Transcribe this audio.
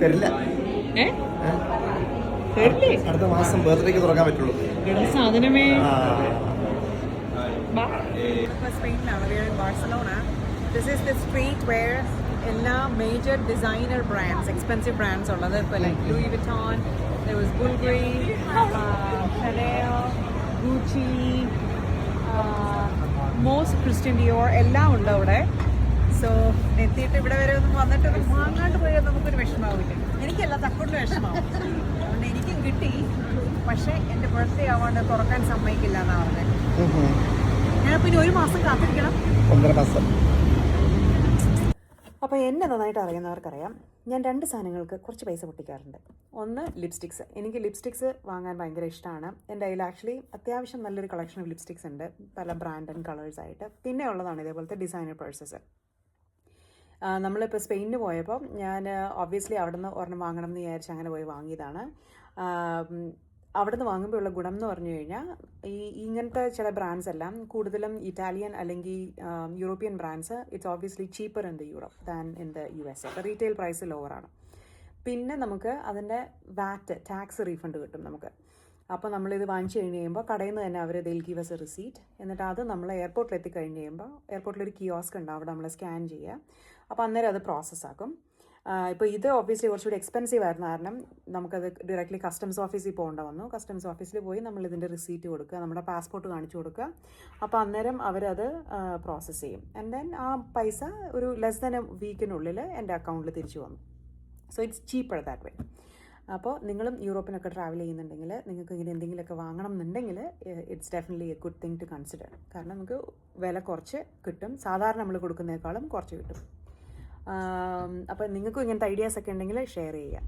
തരില്ല. അടുത്ത മാസം ബർത്ത്ഡേക്ക് തുറക്കാൻ പറ്റുള്ളൂ സാധനമേ. സ്പെയിനിലാണ്, Barcelona. This is the street where എല്ലാ major designer brands, expensive brands ഉള്ളത്. ഇപ്പോൾ like Louis Vuitton, Bulgari, Chanel, Gucci, most Christian Dior എല്ലാം ഉണ്ട് അവിടെ. സോ എത്തിയിട്ട് ഇവിടെ വരെ ഒന്നും വന്നിട്ടൊന്നും വാങ്ങാണ്ട് പോയാൽ നമുക്കൊരു വിഷമാവില്ല. എനിക്കല്ല തക്കൊണ്ട് വിഷമാവും. അതുകൊണ്ട് എനിക്കും കിട്ടി, പക്ഷേ എൻ്റെ ബർത്ത്ഡേ ആവാണ്ട് തുറക്കാൻ സമ്മതിക്കില്ല എന്നാണ് പറഞ്ഞത്. ഞാനിപ്പോൾ ഇനി ഒരു മാസം കാത്തിരിക്കണം. 1.5 മാസം. അപ്പോൾ എന്നെ നന്നായിട്ട് അറിയുന്നവർക്കറിയാം, ഞാൻ 2 സാധനങ്ങൾക്ക് കുറച്ച് പൈസ പൊട്ടിക്കാറുണ്ട്. ഒന്ന് ലിപ്സ്റ്റിക്സ്. എനിക്ക് ലിപ്സ്റ്റിക്സ് വാങ്ങാൻ ഭയങ്കര ഇഷ്ടമാണ്. എൻ്റെ കയ്യിൽ ആക്ച്വലി അത്യാവശ്യം നല്ലൊരു കളക്ഷൻ ഓഫ് ലിപ്സ്റ്റിക്സ് ഉണ്ട്, പല ബ്രാൻഡ് ആൻഡ് കളേഴ്സായിട്ട്. പിന്നെ ഉള്ളതാണ് ഇതേപോലത്തെ ഡിസൈനർ പേഴ്സസ്. നമ്മളിപ്പോൾ സ്പെയിനിന് പോയപ്പോൾ ഞാൻ ഒബ്വിയസ്ലി അവിടെ നിന്ന് ഒരെണ്ണം വാങ്ങണം എന്ന് വിചാരിച്ച് അങ്ങനെ പോയി വാങ്ങിയതാണ്. അവിടെ നിന്ന് വാങ്ങുമ്പോൾ ഉള്ള ഗുണം എന്ന് പറഞ്ഞു കഴിഞ്ഞാൽ ഇങ്ങനത്തെ ചില ബ്രാൻഡ്സ് എല്ലാം കൂടുതലും ഇറ്റാലിയൻ അല്ലെങ്കിൽ European brands, it's obviously cheaper in the Europe than in the US. അപ്പോൾ റീറ്റെയിൽ പ്രൈസ് ലോവറാണ്. പിന്നെ നമുക്ക് അതിൻ്റെ ടാക്സ് റീഫണ്ട് കിട്ടും നമുക്ക്. അപ്പോൾ നമ്മളിത് വാങ്ങിച്ച് കഴിഞ്ഞ് കഴിയുമ്പോൾ കടയിൽ നിന്ന് തന്നെ അവർ ദിൽ ഗീവ് us എ റിസീറ്റ്. എന്നിട്ട് അത് നമ്മൾ എയർപോർട്ടിൽ എത്തിക്കഴിഞ്ഞ് കഴിയുമ്പോൾ എയർപോർട്ടിലൊരു കിയോസ്ക് ഉണ്ട്, അവിടെ നമ്മൾ സ്കാൻ ചെയ്യുക. അപ്പോൾ അന്നേരം അത് പ്രോസസ്സാക്കും. ഇപ്പോൾ ഇത് ഒബ്വിയസ്ലി കുറച്ചുകൂടി എക്സ്പെൻസീവ് ആയിരുന്നു കാരണം നമുക്കത് ഡയറക്റ്റ്ലി കസ്റ്റംസ് ഓഫീസിൽ പോകേണ്ട വന്നു. കസ്റ്റംസ് ഓഫീസിൽ പോയി നമ്മൾ ഇതിൻ്റെ റിസീറ്റ് കൊടുക്കുക, നമ്മുടെ പാസ്പോർട്ട് കാണിച്ചു കൊടുക്കുക. അപ്പോൾ അന്നേരം അവരത് പ്രോസസ്സ് ചെയ്യും. ആൻഡ് ദെൻ ആ പൈസ ഒരു ലെസ് ദാൻ എ വീക്കിനുള്ളിൽ എൻ്റെ അക്കൗണ്ടിൽ തിരിച്ചു വന്നു. So it's cheaper that way. അപ്പോൾ നിങ്ങളും യൂറോപ്പിനൊക്കെ ട്രാവൽ ചെയ്യുന്നുണ്ടെങ്കിൽ നിങ്ങൾക്ക് ഇങ്ങനെ എന്തെങ്കിലുമൊക്കെ വാങ്ങണം എന്നുണ്ടെങ്കിൽ it's definitely a good thing to consider. കാരണം നമുക്ക് വില കുറച്ച് കിട്ടും, സാധാരണ നമ്മൾ കൊടുക്കുന്നതിനേക്കാളും കുറച്ച് കിട്ടും. അപ്പോൾ നിങ്ങൾക്കും ഇങ്ങനത്തെ ഐഡിയാസൊക്കെ ഉണ്ടെങ്കിൽ ഷെയർ ചെയ്യുക.